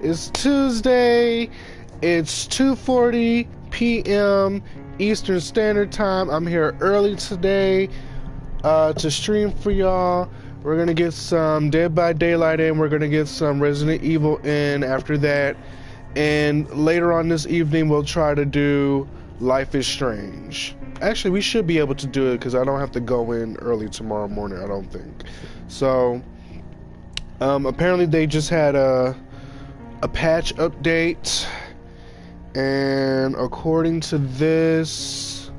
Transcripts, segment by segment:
It's Tuesday. It's 2:40 p.m. Eastern Standard Time. I'm here early today to stream for y'all. We're gonna get some Dead by Daylight in. We're gonna get some Resident Evil in after that. And later on this evening, we'll try to do Life is Strange. Actually, we should be able to do it because I don't have to go in early tomorrow morning, I don't think. So, apparently they just had a patch update, and according to this,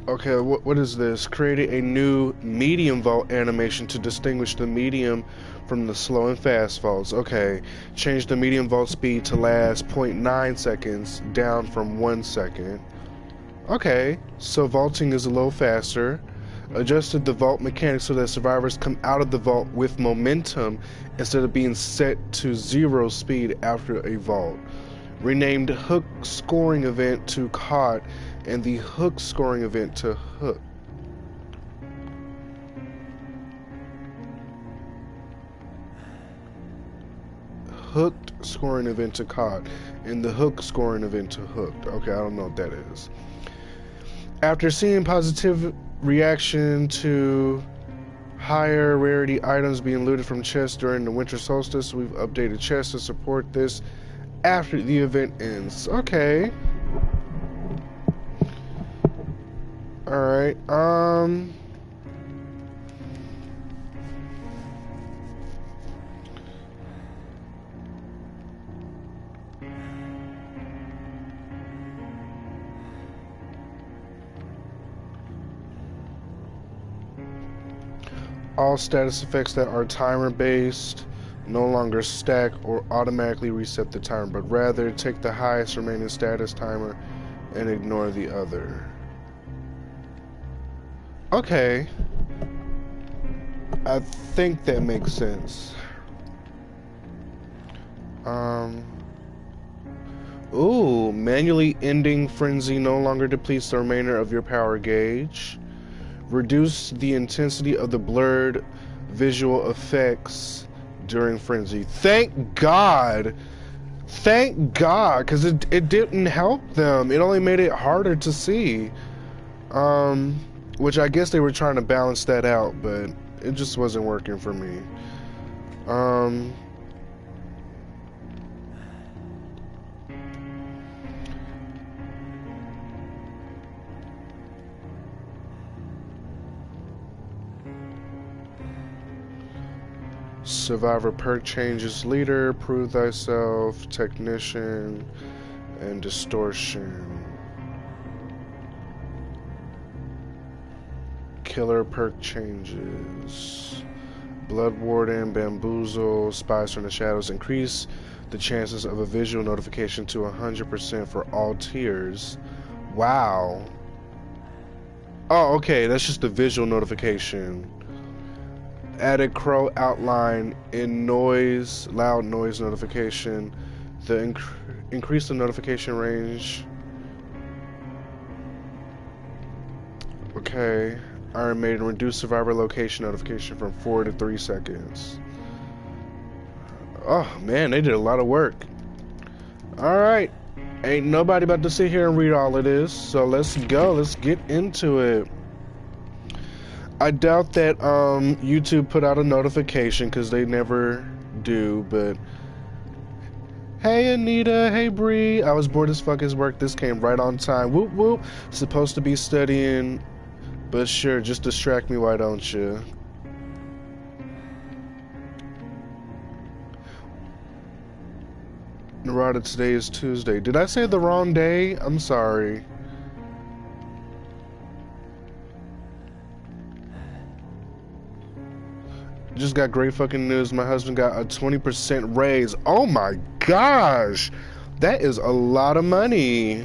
okay, what is this? Created a new medium vault animation to distinguish the medium from the slow and fast vaults. Okay, change the medium vault speed to last 0.9 seconds, down from 1 second. Okay, so vaulting is a little faster. Adjusted the vault mechanics so that survivors come out of the vault with momentum instead of being set to 0 speed after a vault. Renamed Hook Scoring Event to Caught and the Hook Scoring Event to Hook. Hooked Scoring Event to Caught and the Hook Scoring Event to Hooked. Okay, I don't know what that is. After seeing positive reaction to higher rarity items being looted from chests during the winter solstice, we've updated chests to support this after the event ends. Okay. Alright, all status effects that are timer based no longer stack or automatically reset the timer, but rather take the highest remaining status timer and ignore the other. Okay. I think that makes sense. Ooh, manually ending frenzy no longer depletes the remainder of your power gauge. Reduce the intensity of the blurred visual effects during frenzy. Thank God! Thank God, because it didn't help them. It only made it harder to see. Which I guess they were trying to balance that out, but it just wasn't working for me. Survivor perk changes: leader, prove thyself, technician, and distortion. Killer perk changes: Blood Warden, Bamboozle, Spies from the Shadows. Increase the chances of a visual notification to 100% for all tiers. Wow. Oh, okay, that's just the visual notification. Added crow outline in noise, loud noise notification. The increase the notification range. Okay. Iron Maiden, reduce survivor location notification from 4 to 3 seconds. Oh man, they did a lot of work. Alright. Ain't nobody about to sit here and read all of this, so let's go. Let's get into it. I doubt that YouTube put out a notification because they never do, but hey Anita, hey Bree, I was bored as fuck as work. This came right on time. Whoop whoop. Supposed to be studying, but sure, just distract me, why don't you? Narada, today is Tuesday. Did I say the wrong day? I'm sorry. Just got great fucking news. My husband got a 20% raise. Oh my gosh. That is a lot of money.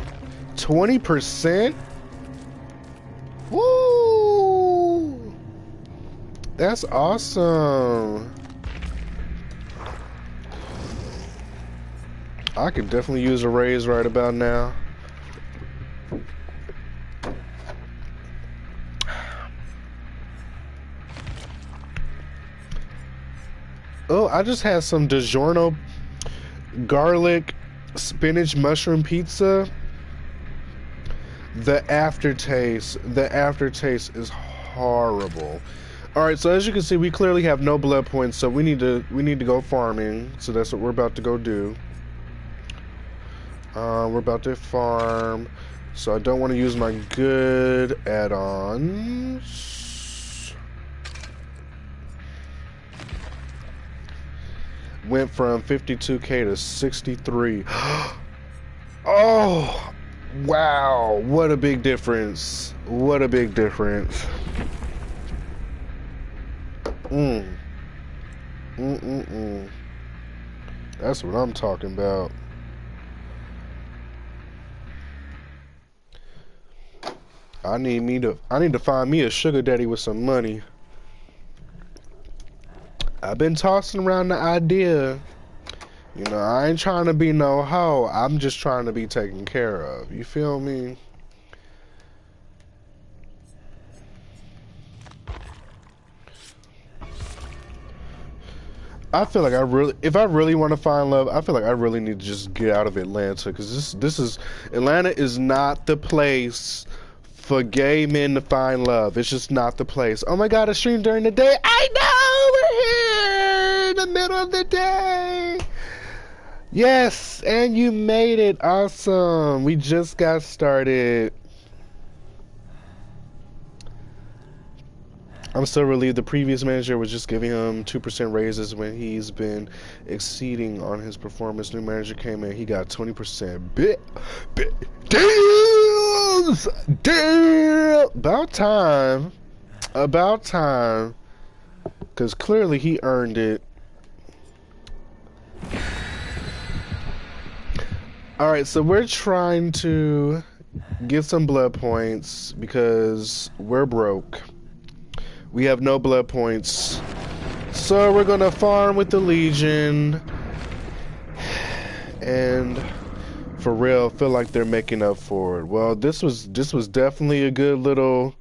20%? Woo! That's awesome. I could definitely use a raise right about now. Oh, I just had some DiGiorno garlic spinach mushroom pizza. The aftertaste is horrible. All right, so as you can see, we clearly have no blood points, so we need to go farming. So that's what we're about to go do. We're about to farm. So I don't want to use my good add-ons. Went from 52k to 63. Oh, wow. What a big difference. What a big difference. That's what I'm talking about. I need to find me a sugar daddy with some money. I've been tossing around the idea. You know, I ain't trying to be no hoe. I'm just trying to be taken care of. You feel me? I feel like if I really want to find love, I feel like I really need to just get out of Atlanta, because Atlanta is not the place for gay men to find love. It's just not the place. Oh my God, I stream during the day. I know, we're here in the middle of the day. Yes, and you made it. Awesome. We just got started. I'm still relieved the previous manager was just giving him 2% raises when he's been exceeding on his performance. New manager came in, he got 20%. Damn! About time. About time. Because clearly he earned it. Alright, so we're trying to get some blood points because we're broke. We have no blood points. So we're gonna farm with the Legion. And for real, feel like they're making up for it. Well, this was definitely a good little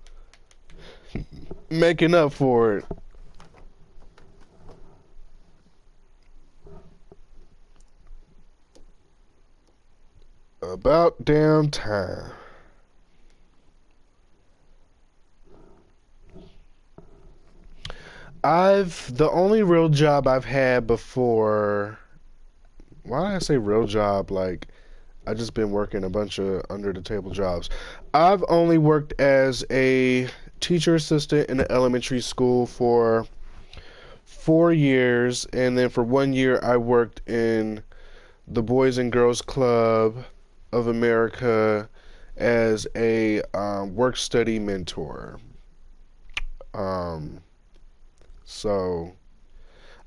making up for it. About damn time. The only real job I've had before, why did I say real job? Like, I just been working a bunch of under the table jobs. I've only worked as a teacher assistant in an elementary school for 4 years, and then for 1 year I worked in the Boys and Girls Club of America as a work study mentor. So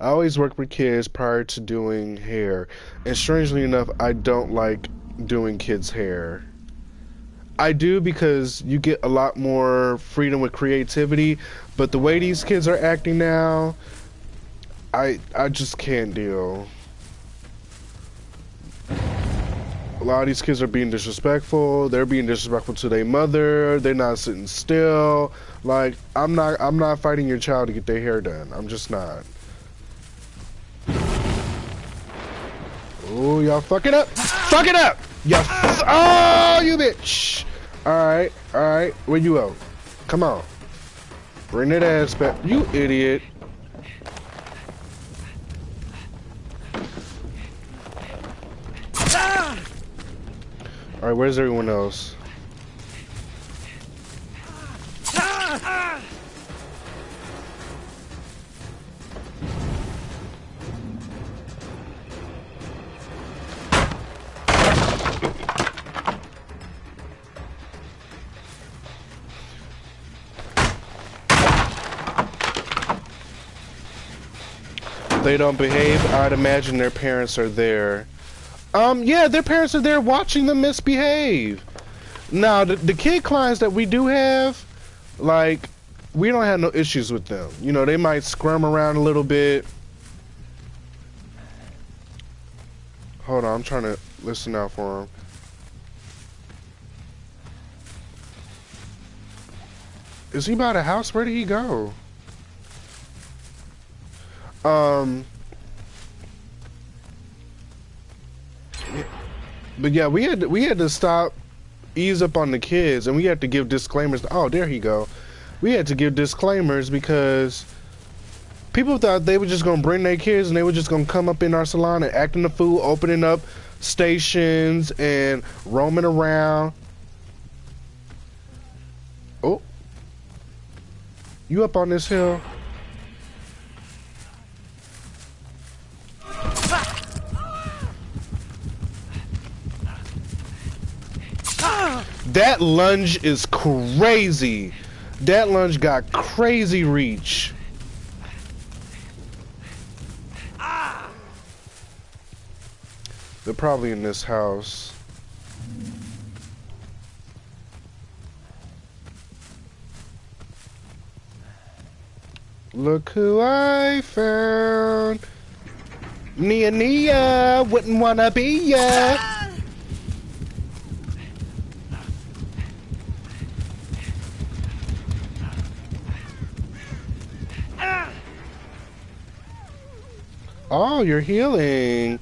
I always worked with kids prior to doing hair, and strangely enough, I don't like doing kids' hair. I do because you get a lot more freedom with creativity, but the way these kids are acting now, I just can't deal. A lot of these kids are being disrespectful. They're being disrespectful to their mother. They're not sitting still. Like, I'm not fighting your child to get their hair done. I'm just not. Oh, y'all fuck it up. Fuck it up. Oh, you bitch. All right. Where you at? Come on. Bring that ass back. You idiot. Alright, where's everyone else? They don't behave. I'd imagine their parents are there. Yeah, their parents are there watching them misbehave. Now, the kid clients that we do have, like, we don't have no issues with them. You know, they might scrum around a little bit. Hold on, I'm trying to listen out for them. Is he by the house? Where did he go? But yeah, we had to stop, ease up on the kids, and we had to give disclaimers. Oh, there he go. We had to give disclaimers because people thought they were just gonna bring their kids and they were just gonna come up in our salon and acting the fool, opening up stations and roaming around. Oh, you up on this hill? That lunge is crazy. That lunge got crazy reach. They're probably in this house. Look who I found. Nia Nia, wouldn't wanna be ya. Oh, you're healing.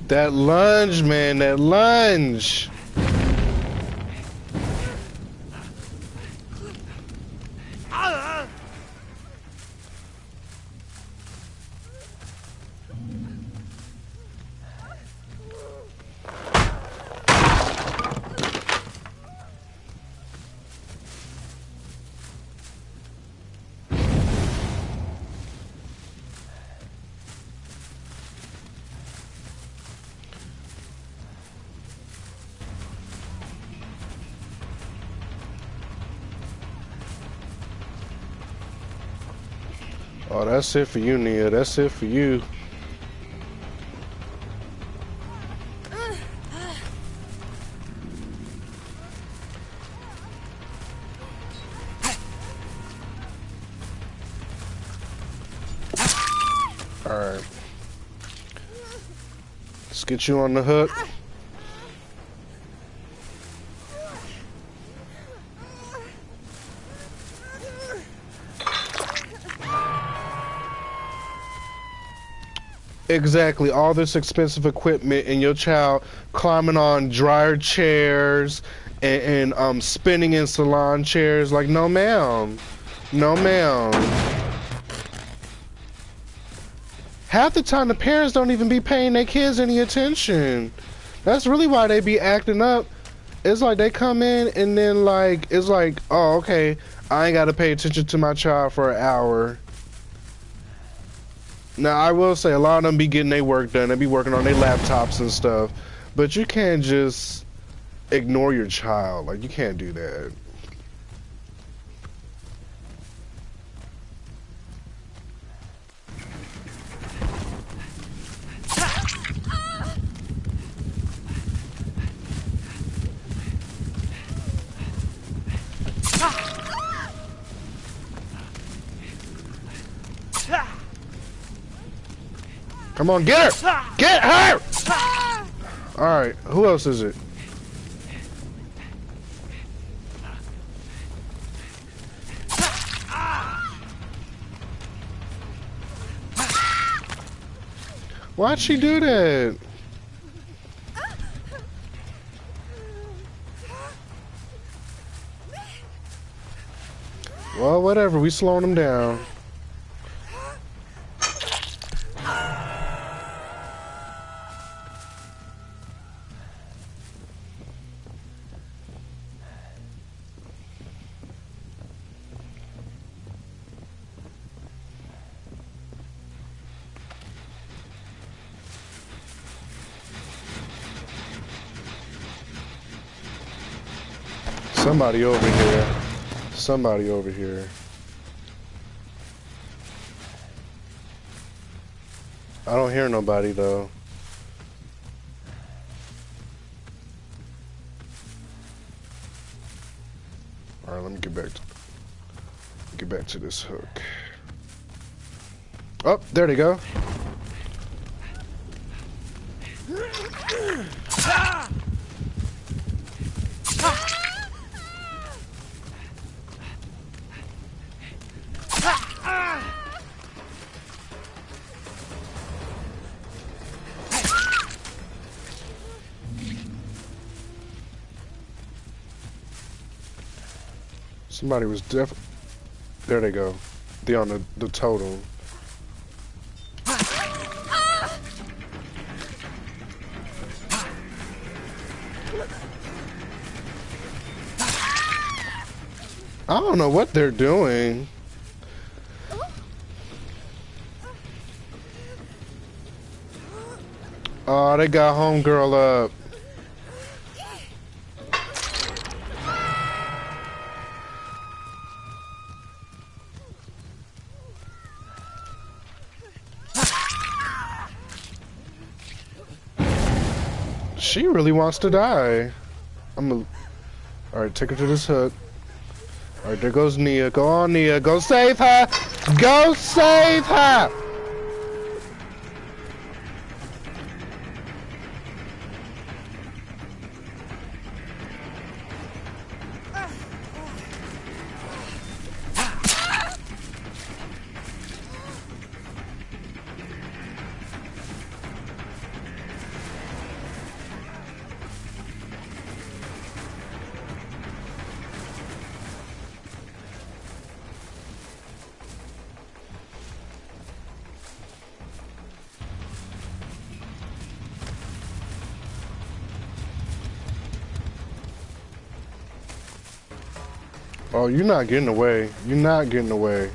That lunge, man, that lunge. Oh, that's it for you, Nia. That's it for you. Alright. Let's get you on the hook. Exactly, all this expensive equipment and your child climbing on dryer chairs and spinning in salon chairs. Like, no ma'am. No ma'am. Half the time the parents don't even be paying their kids any attention. That's really why they be acting up. It's like they come in and then like, it's like, oh, okay, I ain't gotta pay attention to my child for an hour. Now, I will say a lot of them be getting their work done. They be working on their laptops and stuff. But you can't just ignore your child. Like, you can't do that. Come on, get her! Get her! Alright, who else is it? Why'd she do that? Well, whatever, we slowing them down. Somebody over here. Somebody over here. I don't hear nobody though. All right, let me get back to this hook. Oh, there they go. Somebody was there they go. They on the totem. I don't know what they're doing. Oh, they got homegirl up. She really wants to die. Alright, take her to this hook. Alright, there goes Nia. Go on, Nia. Go save her! Go save her! Oh, you're not getting away. You're not getting away.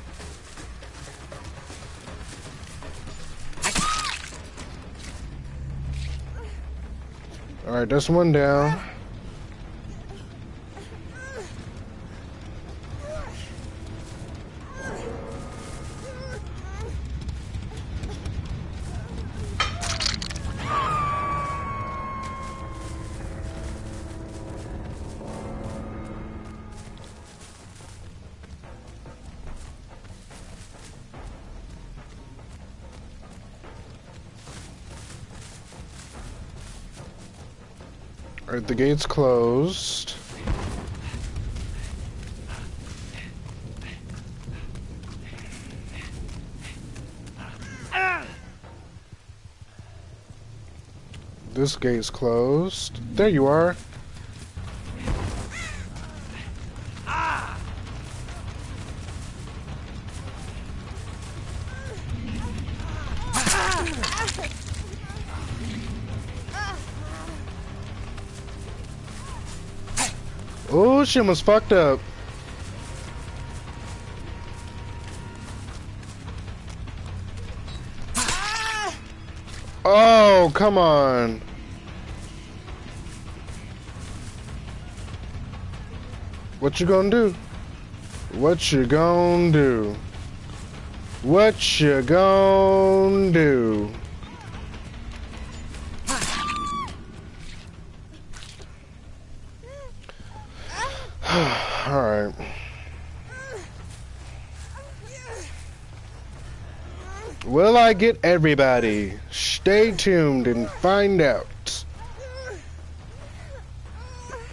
Alright, that's one down. Alright, the gate's closed. This gate's closed. There you are. Oh, she almost fucked up. Oh, come on. What you gonna do? What you gonna do? What you gonna do? Alright. Will I get everybody? Stay tuned and find out.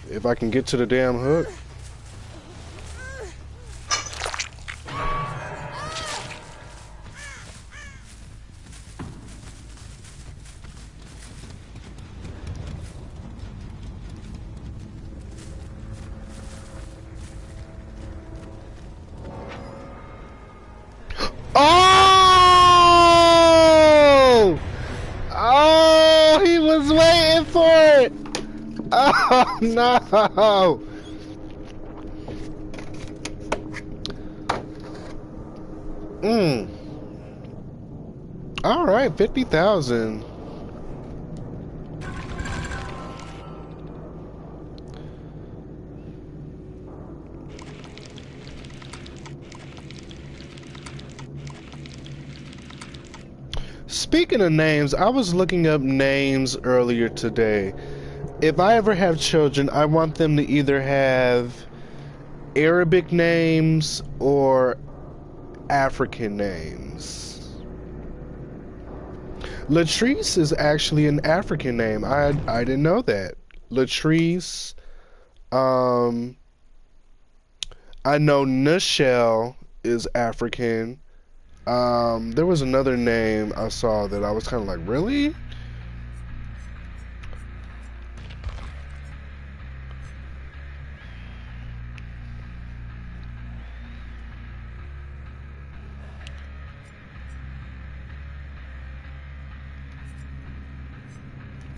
If I can get to the damn hook. Oh! Oh, he was waiting for it. Oh no! All right, 50,000. Speaking of names, I was looking up names earlier today. If I ever have children, I want them to either have Arabic names or African names. Latrice is actually an African name. I didn't know that. Latrice. I know Nichelle is African. There was another name I saw that I was kind of like, really?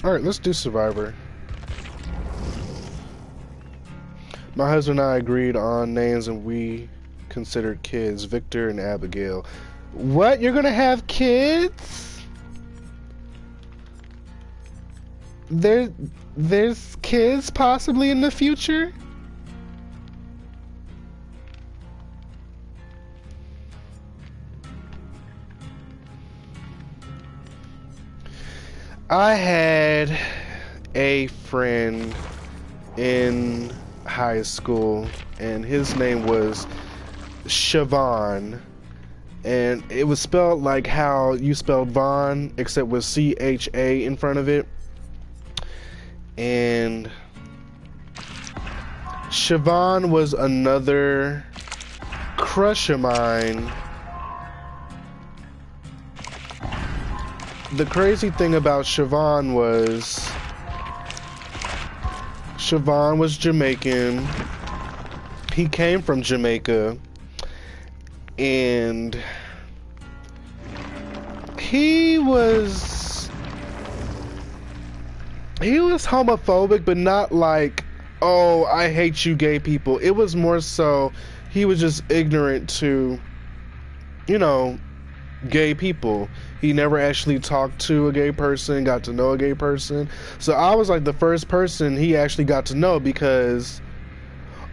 Alright, let's do Survivor. My husband and I agreed on names and we considered kids, Victor and Abigail. What? You're gonna have kids? There's kids possibly in the future? I had a friend in high school and his name was Siobhan, and it was spelled like how you spelled Vaughn, except with C-H-A in front of it. And Siobhan was another crush of mine. The crazy thing about Siobhan was Jamaican. He came from Jamaica, and he was homophobic, but not like, oh, I hate you gay people. It was more so he was just ignorant to, gay people. He never actually talked to a gay person, got to know a gay person. So I was like the first person he actually got to know because,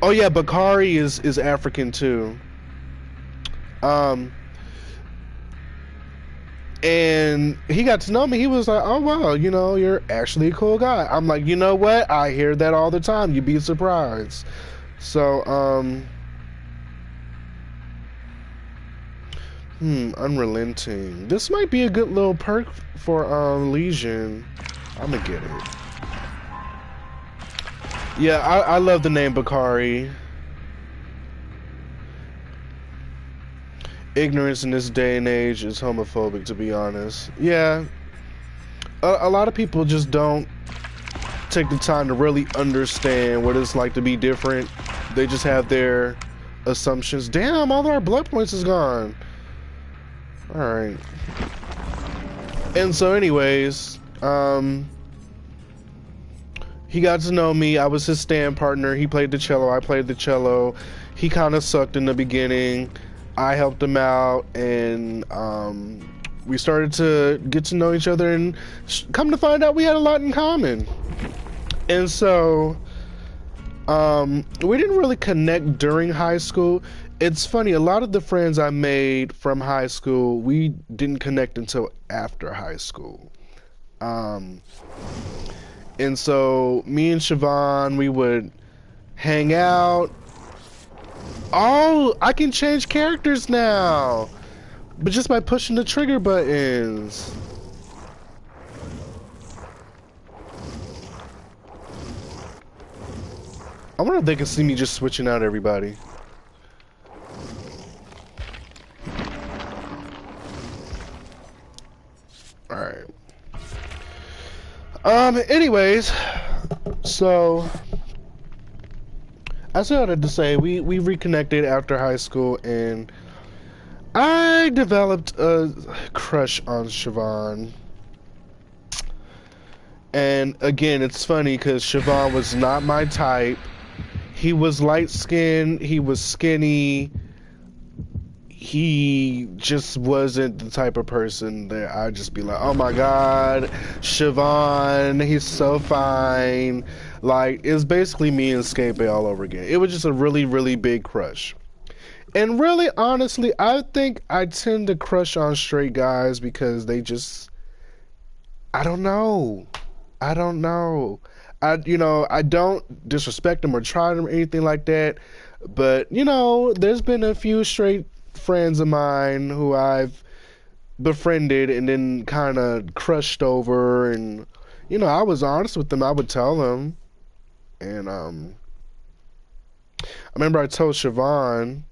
oh yeah, Bakari is African too. And he got to know me. He was like, oh wow, you're actually a cool guy. I'm like, you know what? I hear that all the time. You'd be surprised. So, unrelenting. This might be a good little perk for Legion. I'm gonna get it. Yeah, I love the name Bakari. Ignorance in this day and age is homophobic, to be honest. Yeah, a lot of people just don't take the time to really understand what it's like to be different. They just have their assumptions. Damn, all of our blood points is gone. Alright. And so anyways, he got to know me. I was his stand partner. He played the cello. I played the cello. He kind of sucked in the beginning. I helped him out, and we started to get to know each other, and come to find out we had a lot in common. And so we didn't really connect during high school. It's funny, a lot of the friends I made from high school, we didn't connect until after high school. And so me and Siobhan, we would hang out. Oh, I can change characters now, but just by pushing the trigger buttons. I wonder if they can see me just switching out everybody. Alright. Anyways, so I started to say we reconnected after high school, and I developed a crush on Siobhan. And again, it's funny because Siobhan was not my type. He was light-skinned, he was skinny. He just wasn't the type of person that I'd just be like, oh my god, Siobhan, he's so fine. Like, it was basically me and Scape all over again. It was just a really, really big crush. And really, honestly, I think I tend to crush on straight guys because they just, I don't know. I don't know. I don't disrespect them or try them or anything like that. But, there's been a few straight friends of mine who I've befriended and then kind of crushed over. And, I was honest with them. I would tell them. And I remember I told Siobhan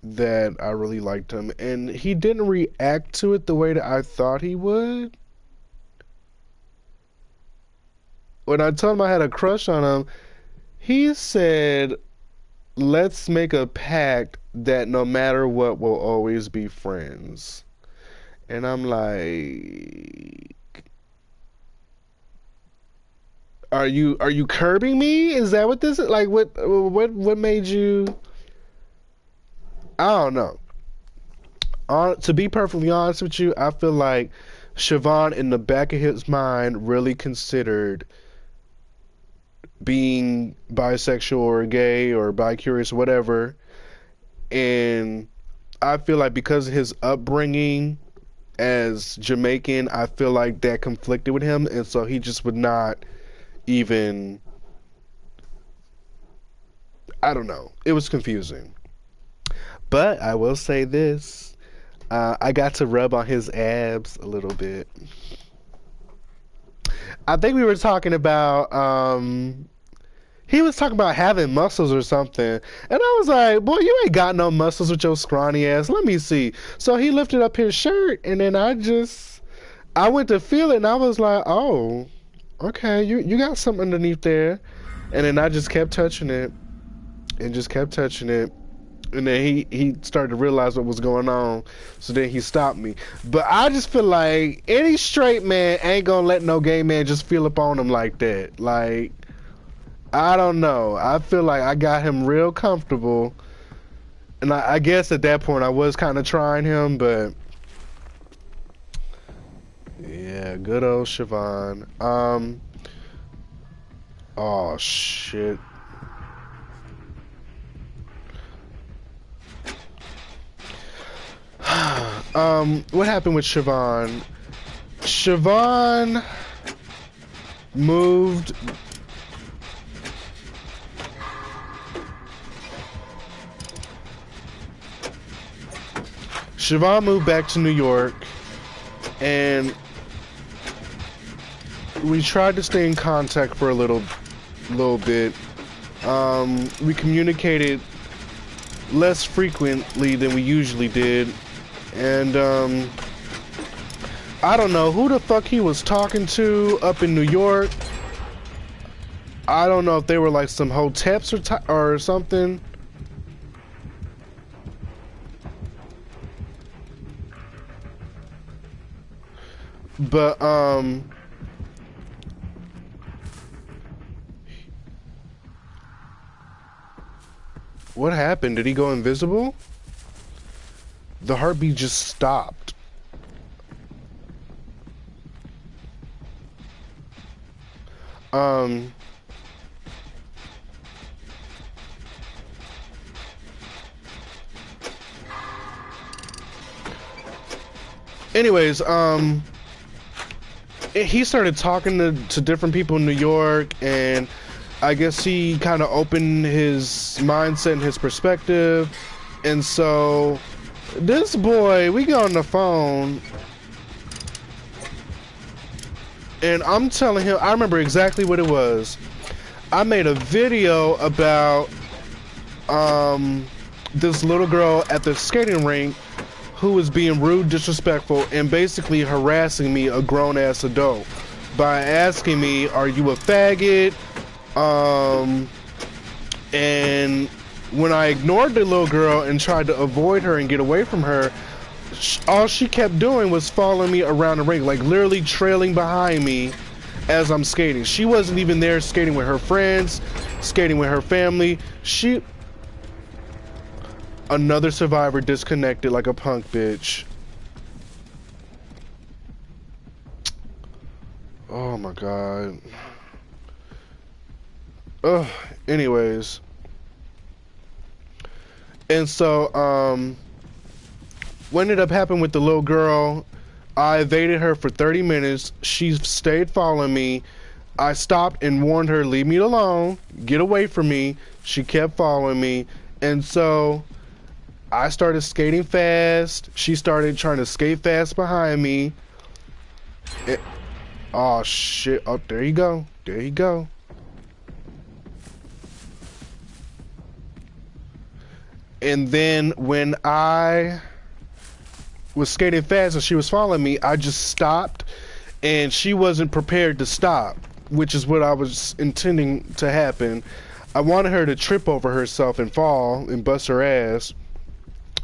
that I really liked him. And he didn't react to it the way that I thought he would. When I told him I had a crush on him, he said, let's make a pact that no matter what, we'll always be friends. And I'm like, are you curbing me? Is that what this is? Like, what made you? I don't know. To be perfectly honest with you, I feel like Siobhan, in the back of his mind, really considered being bisexual or gay or bi-curious, whatever. And I feel like because of his upbringing as Jamaican, I feel like that conflicted with him, and so he just would not even. I don't know. It was confusing. But I will say this: I got to rub on his abs a little bit. I think we were talking about. He was talking about having muscles or something. And I was like, boy, you ain't got no muscles with your scrawny ass. Let me see. So he lifted up his shirt, and then I went to feel it, and I was like, oh, okay, you got something underneath there. And then I just kept touching it, and just kept touching it. And then he started to realize what was going on. So then he stopped me. But I just feel like any straight man ain't gonna let no gay man just feel up on him like that. Like, I don't know. I feel like I got him real comfortable. And I guess at that point I was kind of trying him, but yeah, good old Siobhan. Oh shit. What happened with Siobhan? Siobhan moved. Siobhan moved back to New York, and we tried to stay in contact for a little bit. We communicated less frequently than we usually did, and I don't know who the fuck he was talking to up in New York. I don't know if they were like some hoteps or something. But what happened? Did he go invisible? The heartbeat just stopped. Anyways, he started talking to different people in New York, and I guess he kind of opened his mindset and his perspective. And so this boy, we got on the phone, and I'm telling him, I remember exactly what it was. I made a video about this little girl at the skating rink who was being rude, disrespectful, and basically harassing me, a grown-ass adult, by asking me, are you a faggot? And when I ignored the little girl and tried to avoid her and get away from her, all she kept doing was following me around the rink, like literally trailing behind me as I'm skating. She wasn't even there skating with her friends, skating with her family. Another survivor disconnected like a punk bitch. Oh my god. Ugh. Anyways. And so, what ended up happening with the little girl, I evaded her for 30 minutes. She stayed following me. I stopped and warned her, leave me alone, get away from me. She kept following me. And so I started skating fast. She started trying to skate fast behind me. Oh shit. Oh, there you go. There you go. And then when I was skating fast and she was following me, I just stopped, and she wasn't prepared to stop, which is what I was intending to happen. I wanted her to trip over herself and fall and bust her ass,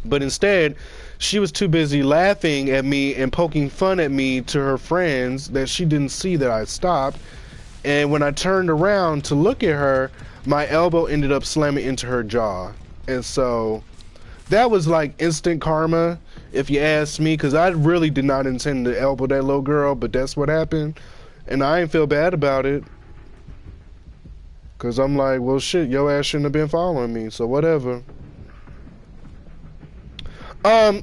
but instead she was too busy laughing at me and poking fun at me to her friends that she didn't see that I stopped. And when I turned around to look at her, my elbow ended up slamming into her jaw. And so that was like instant karma, if you ask me, because I really did not intend to elbow that little girl, but that's what happened. And I ain't feel bad about it, because I'm like, well, shit, your ass shouldn't have been following me, so whatever.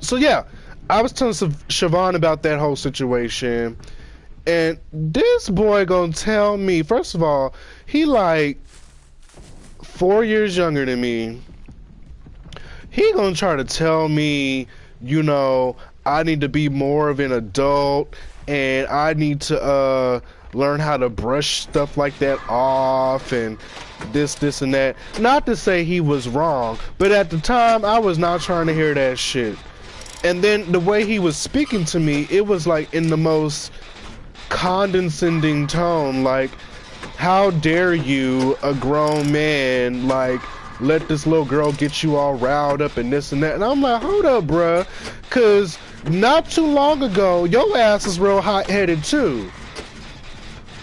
So yeah, I was telling Siobhan about that whole situation, and this boy gonna tell me, first of all, he like 4 years younger than me. He gonna try to tell me, you know, I need to be more of an adult and I need to learn how to brush stuff like that off and this and that. Not to say he was wrong, but at the time I was not trying to hear that shit. And then the way he was speaking to me, it was like in the most condescending tone, like, how dare you, a grown man, like, let this little girl get you all riled up and this and that. And I'm like, hold up, bruh, cause not too long ago your ass is real hot-headed too.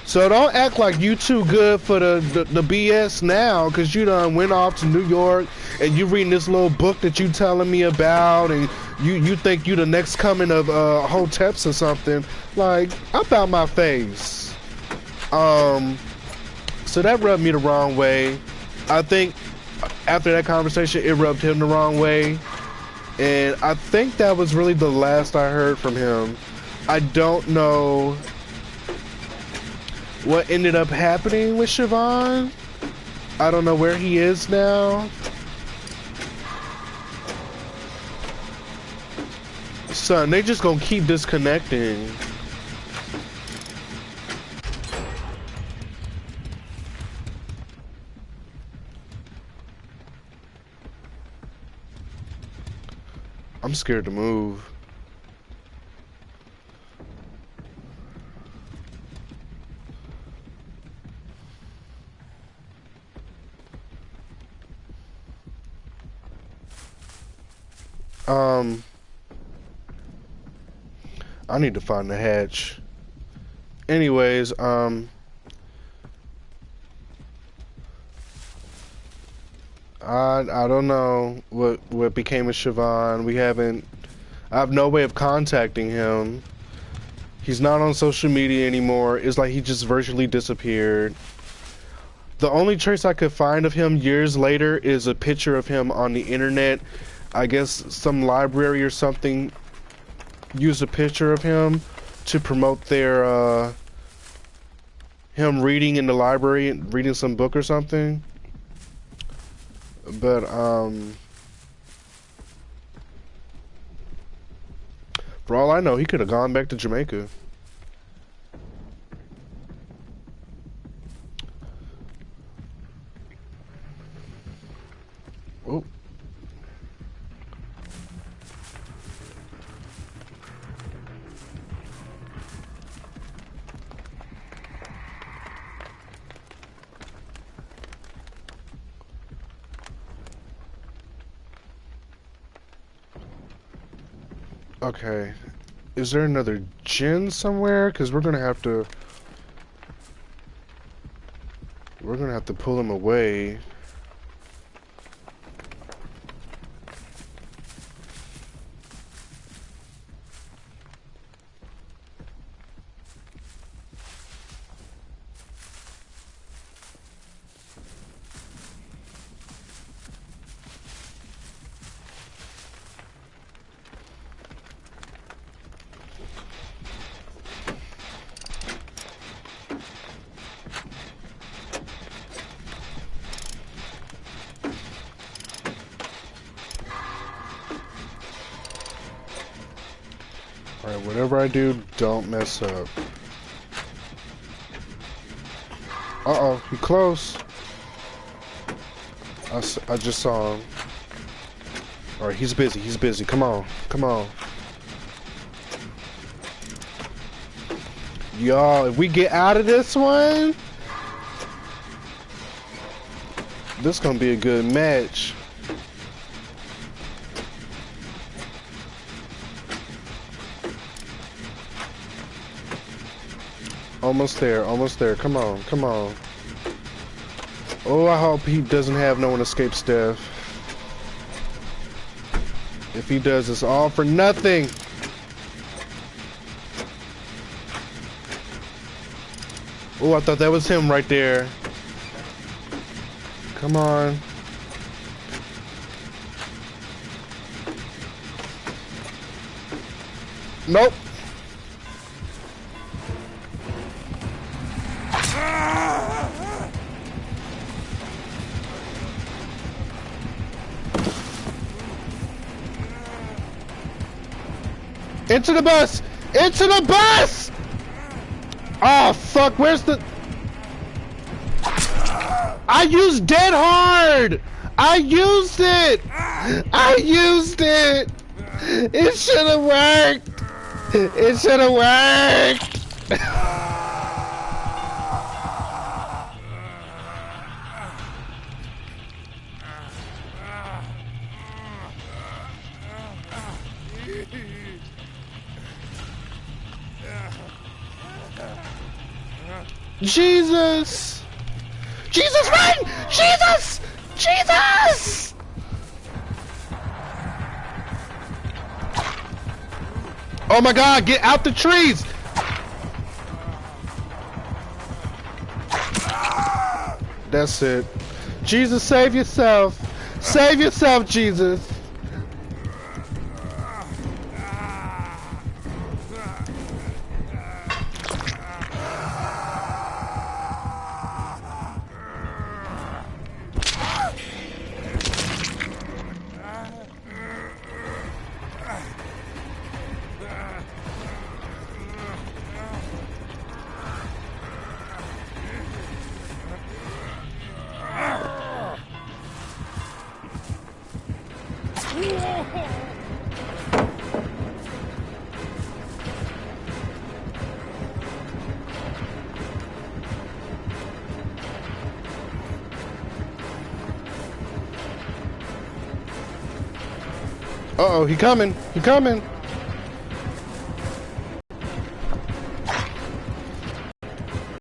So don't act like you too good for the BS now, cause you done went off to New York and you reading this little book that you telling me about, and you think you the next coming of Hoteps or something. Like, up out my face. So that rubbed me the wrong way. I think after that conversation, it rubbed him the wrong way. And I think that was really the last I heard from him. I don't know what ended up happening with Siobhan. I don't know where he is now. Son, they just gonna keep disconnecting. I'm scared to move. I need to find the hatch. Anyways, I don't know what became of Siobhan. I have no way of contacting him. He's not on social media anymore. It's like he just virtually disappeared. The only trace I could find of him years later is a picture of him on the internet. I guess some library or something used a picture of him to promote their him reading in the library, reading some book or something. But for all I know, he could have gone back to Jamaica. Oh. Okay. Is there another gen somewhere? Because we're gonna have to pull him away. Alright, whatever I do, don't mess up. Uh-oh, he close. I just saw him. Alright, he's busy. Come on. Y'all, if we get out of this one, this gonna be a good match. Almost there. Come on. Oh, I hope he doesn't have no one escape Steph. If he does, it's all for nothing. Oh, I thought that was him right there. Come on. Nope. Into the bus! Into the bus! Oh, fuck, where's the... I used dead hard! I used it! It should have worked! It should have worked! Jesus! Jesus, run! Jesus! Jesus! Oh my God, get out the trees! That's it. Jesus, save yourself. Save yourself, Jesus. Uh-oh, he coming.